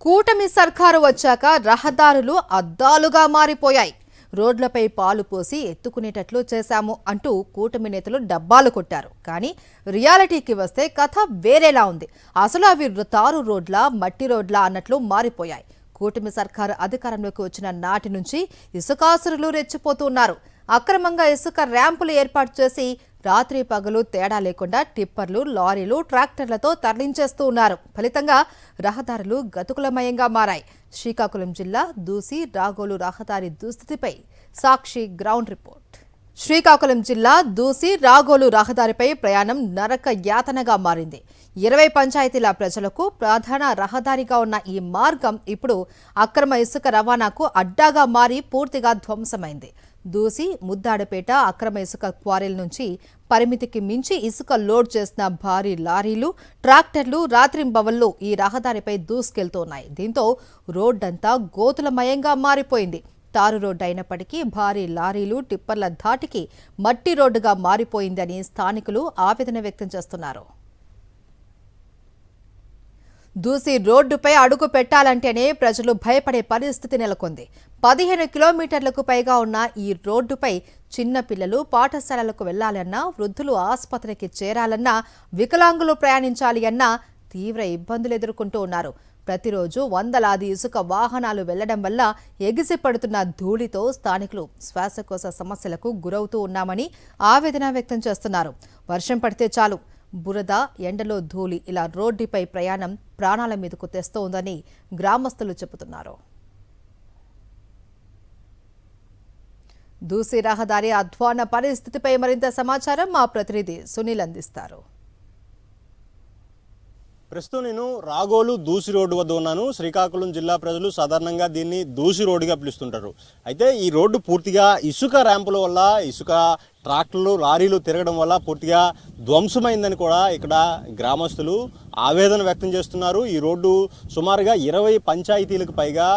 కూటమి సర్కారు వచ్చాక రహదారులు అద్దాలుగా మారిపోయాయి. రోడ్లపై పాలు పోసి ఎత్తుకునేటట్లు చేశాము అంటూ కూటమి నేతలు డబ్బాలు కొట్టారు. కానీ రియాలిటీకి వస్తే కథ వేరేలా ఉంది. అసలు అవి తారు రోడ్ల, మట్టి రోడ్ల అన్నట్లు మారిపోయాయి. కూటమి సర్కారు అధికారంలోకి వచ్చిన నాటి నుంచి ఇసుకాసురులు రెచ్చిపోతున్నారు. అక్రమంగా ఇసుక ర్యాంపులు ఏర్పాటు చేసి రాత్రి పగలు తేడా లేకుండా టిప్పర్లు, లారీలు, ట్రాక్టర్లతో తరలించేస్తూ ఉన్నారు. ఫలితంగా రహదారులు గతుకులమయంగా మారాయి. శ్రీకాకుళం జిల్లా దూసి రాగోలు రహదారి దుస్థితిపై సాక్షి గ్రౌండ్ రిపోర్ట్. శ్రీకాకుళం జిల్లా దూసి రాగోలు రహదారిపై ప్రయాణం నరక యాతనగా మారింది. 20 పంచాయతీల ప్రజలకు ప్రధాన రహదారిగా ఉన్న ఈ మార్గం ఇప్పుడు అక్రమ ఇసుక రవాణాకు అడ్డాగా మారి పూర్తిగా ధ్వంసమైంది. దూసి ముద్దాడపేట అక్రమ ఇసుక క్వారీల నుంచి పరిమితికి మించి ఇసుక లోడ్ చేసిన భారీ లారీలు, ట్రాక్టర్లు రాత్రింబవళ్లు ఈ రహదారిపై దూసుకెళ్తున్నాయి. దీంతో రోడ్డంతా గోతులమయంగా మారిపోయింది. తారు రోడ్డు అయినప్పటికీ భారీ లారీలు, టిప్పర్ల ధాటికి మట్టి రోడ్డుగా మారిపోయిందని స్థానికులు ఆవేదన వ్యక్తం చేస్తున్నారు. దూసి రోడ్డుపై అడుగు పెట్టాలంటేనే ప్రజలు భయపడే పరిస్థితి నెలకొంది. 15 కిలోమీటర్లకు పైగా ఉన్న ఈ రోడ్డుపై చిన్న పిల్లలు పాఠశాలలకు వెళ్లాలన్నా, వృద్ధులు ఆసుపత్రికి చేరాలన్నా, వికలాంగులు ప్రయాణించాలి అన్నా తీవ్ర ఇబ్బందులు ఎదుర్కొంటూ ఉన్నారు. ప్రతిరోజు వందలాది ఇసుక వాహనాలు వెళ్లడం వల్ల ఎగిసిపడుతున్న ధూళితో స్థానికులు శ్వాసకోశ సమస్యలకు గురవుతూ ఉన్నామని ఆవేదన వ్యక్తం చేస్తున్నారు. వర్షం పడితే చాలు బురద, ఎండలో ధూళి ఇలా రోడ్డుపై ప్రయాణం ప్రాణాల మీదకు తెస్తోందని గ్రామస్తులు చెబుతున్నారు. దూసి రహదారి అధ్వాన పరిస్థితిపై మరింత సమాచారం మా ప్రతినిధి సునీల్ అందిస్తారు. ప్రస్తుతం నేను రాగోలు దూసి రోడ్డు వద్ద ఉన్నాను. శ్రీకాకుళం జిల్లా ప్రజలు సాధారణంగా దీన్ని దూసి రోడ్డుగా పిలుస్తుంటారు. అయితే ఈ రోడ్డు పూర్తిగా ఇసుక ర్యాంపుల వల్ల, ఇసుక ట్రాక్టర్లు, లారీలు తిరగడం వల్ల పూర్తిగా ధ్వంసమైందని కూడా ఇక్కడ గ్రామస్తులు ఆవేదన వ్యక్తం చేస్తున్నారు. ఈ రోడ్డు సుమారుగా 20 పంచాయతీలకు పైగా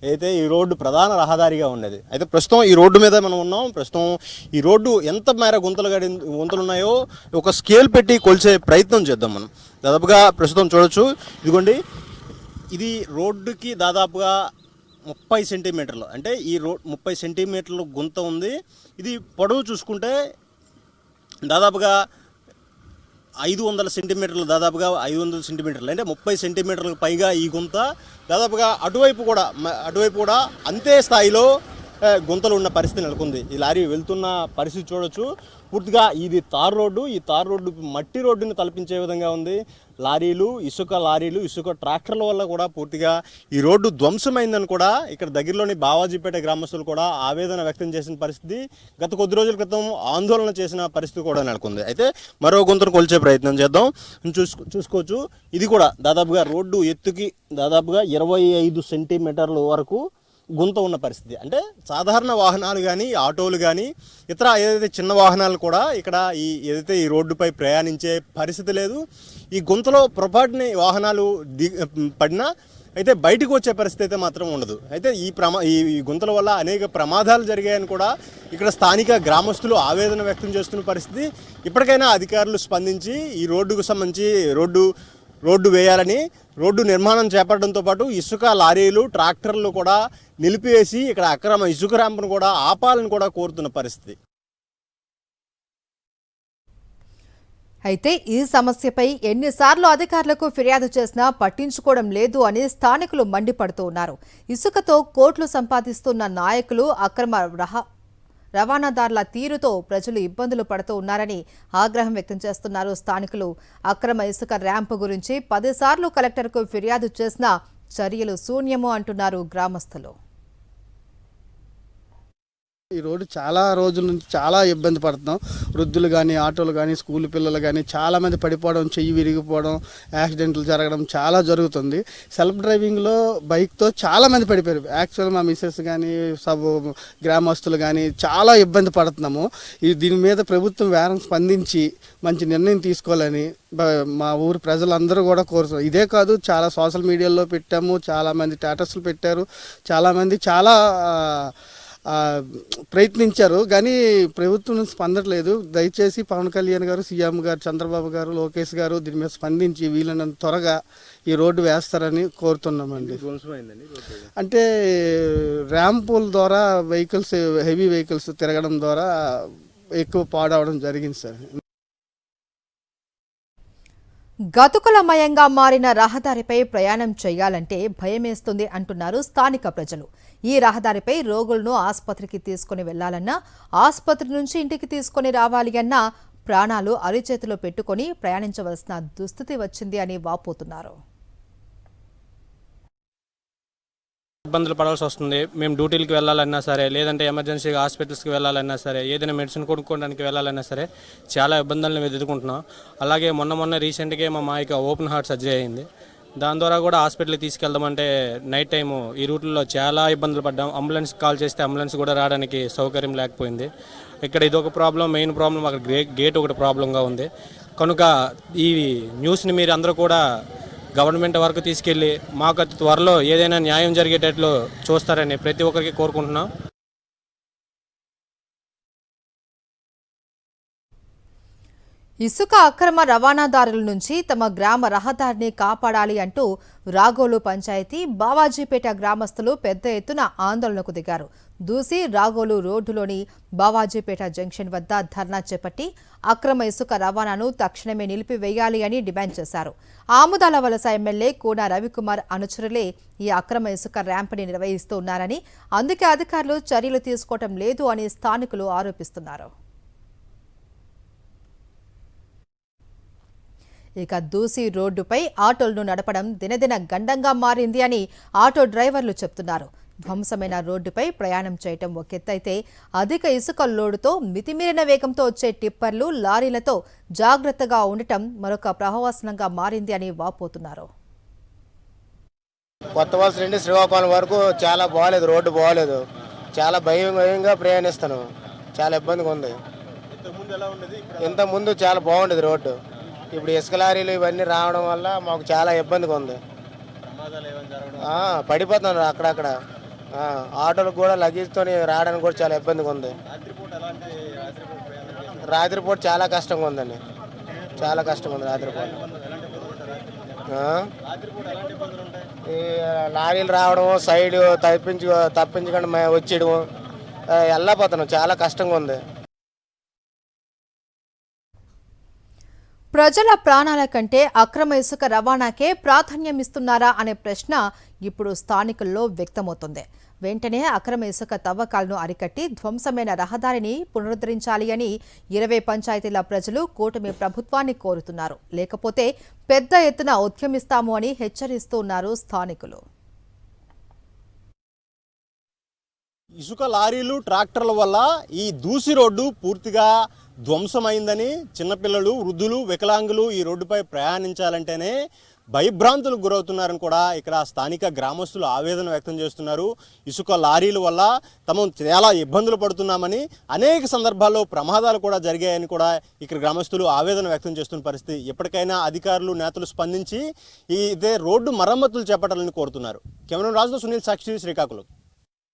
అయితే ఈ రోడ్డు ప్రధాన రహదారిగా ఉన్నది. అయితే ప్రస్తుతం ఈ రోడ్డు మీద మనం ఉన్నాం. ప్రస్తుతం ఈ రోడ్డు ఎంత మేర గుంతలు ఉన్నాయో ఒక స్కేల్ పెట్టి కొలిచే ప్రయత్నం చేద్దాం మనం. దాదాపుగా ప్రస్తుతం చూడొచ్చు, ఇదిగోండి, ఇది రోడ్డుకి దాదాపుగా 30 సెంటీమీటర్లు, అంటే ఈ 30 సెంటీమీటర్లు గుంత ఉంది. ఇది పొడవు చూసుకుంటే దాదాపుగా 500 సెంటీమీటర్లు, దాదాపుగా 500 సెంటీమీటర్లు, అంటే 30 సెంటీమీటర్లకు పైగా ఈ గుంత. దాదాపుగా అటువైపు కూడా అంతే స్థాయిలో గుంతలు ఉన్న పరిస్థితి నెలకొంది. ఈ లారీ వెళ్తున్న పరిస్థితి చూడొచ్చు. పూర్తిగా ఇది తార్ రోడ్డు. ఈ తార్ రోడ్డు మట్టి రోడ్డుని తలపించే విధంగా ఉంది. లారీలు, ఇసుక ట్రాక్టర్ల వల్ల కూడా పూర్తిగా ఈ రోడ్డు ధ్వంసమైందని కూడా ఇక్కడ దగ్గరలోని బావాజీపేట గ్రామస్తులు కూడా ఆవేదన వ్యక్తం చేసిన పరిస్థితి, గత కొద్ది రోజుల క్రితం ఆందోళన చేసిన పరిస్థితి కూడా నెలకొంది. అయితే మరో గుంతను కొలిచే ప్రయత్నం చేద్దాం. చూసుకోవచ్చు, ఇది కూడా దాదాపుగా రోడ్డు ఎత్తుకి దాదాపుగా 25 సెంటీమీటర్ల వరకు గుంత ఉన్న పరిస్థితి. అంటే సాధారణ వాహనాలు కానీ, ఆటోలు కానీ, ఇతర ఏదైతే చిన్న వాహనాలు కూడా ఇక్కడ ఏదైతే ఈ రోడ్డుపై ప్రయాణించే పరిస్థితి లేదు. ఈ గుంతలో పొరపాటుని వాహనాలు పడినా అయితే బయటకు వచ్చే పరిస్థితి అయితే మాత్రం ఉండదు. అయితే ఈ గుంతల వల్ల అనేక ప్రమాదాలు జరిగాయని కూడా ఇక్కడ స్థానిక గ్రామస్తులు ఆవేదన వ్యక్తం చేస్తున్న పరిస్థితి. ఇప్పటికైనా అధికారులు స్పందించి ఈ రోడ్డుకు సంబంధించి రోడ్డు వేయాలని, రోడ్డు నిర్మాణం చేపట్టడంతో పాటు ఇసుక లారీలు, ట్రాక్టర్లు కూడా నిలిపివేసి ఇక్కడ అక్రమ ఇసుక ర్యాంపును కూడా ఆపాలని కూడా కోరుతున్న పరిస్థితి. అయితే ఈ సమస్యపై ఎన్నిసార్లు అధికారులకు ఫిర్యాదు చేసినా పట్టించుకోవడం లేదు అని స్థానికులు మండిపడుతూ ఉన్నారు. ఇసుకతో కోట్లు సంపాదిస్తున్న నాయకులు, అక్రమ రవాణాదారుల తీరుతో ప్రజలు ఇబ్బందులు పడుతూ ఉన్నారని ఆగ్రహం వ్యక్తం చేస్తున్నారు స్థానికులు. అక్రమ ఇసుక ర్యాంపు గురించి 10 సార్లు కలెక్టర్కు ఫిర్యాదు చేసినా చర్యలు శూన్యము అంటున్నారు గ్రామస్తులు. ఈ రోడ్డు చాలా రోజుల నుంచి చాలా ఇబ్బంది పడుతున్నాం. వృద్ధులు కానీ, ఆటోలు కానీ, స్కూల్ పిల్లలు కానీ చాలామంది పడిపోవడం, చెయ్యి విరిగిపోవడం, యాక్సిడెంట్లు జరగడం చాలా జరుగుతుంది. సెల్ఫ్ డ్రైవింగ్లో బైక్తో చాలామంది పడిపోయారు. యాక్చువల్ మా మిస్సెస్ కానీ, గ్రామస్తులు కానీ చాలా ఇబ్బంది పడుతున్నాము. దీని మీద ప్రభుత్వం వేరం స్పందించి మంచి నిర్ణయం తీసుకోవాలని మా ఊరు ప్రజలందరూ కూడా కోరుతున్నారు. ఇదే కాదు, చాలా సోషల్ మీడియాలో పెట్టాము, చాలామంది స్టేటస్లు పెట్టారు, చాలామంది చాలా ప్రయత్నించారు, కానీ ప్రభుత్వం నుంచి స్పందట్లేదు. దయచేసి పవన్ కళ్యాణ్ గారు, సీఎం గారు, చంద్రబాబు గారు, లోకేష్ గారు దీని మీద స్పందించి వీలైనంత త్వరగా ఈ రోడ్డు వేస్తారని కోరుతున్నామండి. అంటే ర్యాంపుల ద్వారా వెహికల్స్, హెవీ వెహికల్స్ తిరగడం ద్వారా ఎక్కువ పాడవడం జరిగింది సార్. గతుకులమయంగా మారిన రహదారిపై ప్రయాణం చేయాలంటే భయమేస్తుంది అంటున్నారు స్థానిక ప్రజలు. ఈ రహదారిపై రోగులను ఆసుపత్రికి తీసుకుని వెళ్లాలన్నా, ఆసుపత్రి నుంచి ఇంటికి తీసుకుని రావాలి అన్నా ప్రాణాలు అరిచేతిలో పెట్టుకుని ప్రయాణించవలసిన దుస్థితి వచ్చింది అని వాపోతున్నారు. ఇబ్బందులు పడాల్సి వస్తుంది. మేము డ్యూటీలకు వెళ్ళాలన్నా సరే, లేదంటే ఎమర్జెన్సీగా హాస్పిటల్స్కి వెళ్ళాలన్నా సరే, ఏదైనా మెడిసిన్ కొనుక్కోవడానికి వెళ్ళాలన్నా సరే చాలా ఇబ్బందులను ఎదుర్కొంటున్నాం. అలాగే మొన్న రీసెంట్గా మా మాయకి ఓపెన్ హార్ట్ సర్జరీ అయింది. దాని ద్వారా కూడా హాస్పిటల్కి తీసుకెళ్దామంటే నైట్ టైము ఈ రూట్లో చాలా ఇబ్బందులు పడ్డాం. అంబులెన్స్ కాల్ చేస్తే అంబులెన్స్ కూడా రావడానికి సౌకర్యం లేకపోయింది. ఇక్కడ ఇదొక ప్రాబ్లం, మెయిన్ ప్రాబ్లం అక్కడ గేట్ ఒకటి ప్రాబ్లంగా ఉంది. కనుక ఈ న్యూస్ని మీరు అందరూ కూడా గవర్నమెంట్ వరకు తీసుకెళ్ళి మాకు అతి త్వరలో ఏదైనా న్యాయం జరిగేటట్లు చూస్తారని ప్రతి ఒక్కరికి కోరుకుంటున్నాం. ఇసుక అక్రమ రవాణాదారుల నుంచి తమ గ్రామ రహదారిని కాపాడాలి అంటూ రాగోలు పంచాయతీ బావాజీపేట గ్రామస్తులు పెద్ద ఎత్తున ఆందోళనకు దిగారు. దూసి రాగోలు రోడ్డులోని బావాజీపేట జంక్షన్ వద్ద ధర్నా చేపట్టి అక్రమ ఇసుక రవాణాను తక్షణమే నిలిపివేయాలి అని డిమాండ్ చేశారు. ఆముదాల వలస ఎమ్మెల్యే కోన రవికుమార్ అనుచరులే ఈ అక్రమ ఇసుక ర్యాంపుని నిర్వహిస్తూ ఉన్నారని, అందుకే అధికారులు చర్యలు తీసుకోవటం లేదు అని స్థానికులు ఆరోపిస్తున్నారు. ఇక దూసి రోడ్డుపై ఆటోలను నడపడం దినదిన గండంగా మారింది అని ఆటో డ్రైవర్లు చెప్తున్నారు. ధ్వంసమైన రోడ్డుపై ప్రయాణం చేయటం ఒకెత్తైతే అధిక ఇసుక లోడుతో మితిమీరిన వేగంతో వచ్చే టిప్పర్లు, లారీలతో జాగ్రత్తగా ఉండటం మరొక ప్రహసనంగా మారింది అని వాపోతున్నారు. కొత్త వలస నుండి శ్రీకాకుళం వరకు చాలా బాగలేదు, రోడ్డు బాగలేదు. చాలా భయంగా ప్రయాణిస్తాను. చాలా ఇబ్బందిగా ఉంది. ఇంతకుముందు చాలా బాగుండేది రోడ్డు. ఇప్పుడు ఇసుక లారీలు ఇవన్నీ రావడం వల్ల మాకు చాలా ఇబ్బందిగా ఉంది. పడిపోతున్నారు అక్కడక్కడ. ఆటోలకు కూడా లగేజ్తో రావడానికి కూడా చాలా ఇబ్బందిగా ఉంది. రాత్రిపూట చాలా కష్టంగా ఉందండి. చాలా కష్టంగా ఉంది రాత్రిపూట. ఈ లారీలు రావడం, సైడ్ తప్పించకుండా వచ్చేయడం, వెళ్ళకపోతున్నాం. చాలా కష్టంగా ఉంది. ప్రజల ప్రాణాల కంటే అక్రమ ఇసుక రవాణాకే ప్రాధాన్యమిస్తున్నారా అనే ప్రశ్న ఇప్పుడు స్థానికుల్లో వ్యక్తమవుతోంది. వెంటనే అక్రమ ఇసుక తవ్వకాలను అరికట్టి ధ్వంసమైన రహదారిని పునరుద్ధరించాలి అని 20 పంచాయతీల ప్రజలు కూటమి ప్రభుత్వాన్ని కోరుతున్నారు. లేకపోతే పెద్ద ఎత్తున ఉద్యమిస్తాము అని హెచ్చరిస్తూ ఉన్నారు స్థానికులు. ఇసుక లారీలు, ట్రాక్టర్ల వల్ల ఈ దూసి రోడ్డు పూర్తిగా ధ్వంసమైందని, చిన్నపిల్లలు, వృద్ధులు, వికలాంగులు ఈ రోడ్డుపై ప్రయాణించాలంటేనే భయభ్రాంతులకు గురవుతున్నారని కూడా ఇక్కడ స్థానిక గ్రామస్తులు ఆవేదన వ్యక్తం చేస్తున్నారు. ఇసుక లారీల వల్ల తమ చాలా ఇబ్బందులు పడుతున్నామని, అనేక సందర్భాల్లో ప్రమాదాలు కూడా జరిగాయని కూడా ఇక్కడ గ్రామస్తులు ఆవేదన వ్యక్తం చేస్తున్న పరిస్థితి. ఎప్పటికైనా అధికారులు, నేతలు స్పందించి ఇదే రోడ్డు మరమ్మతులు చేపట్టాలని కోరుతున్నారు. కెమెరా రాజుతో సునీల్, సాక్షి, శ్రీకాకుళం.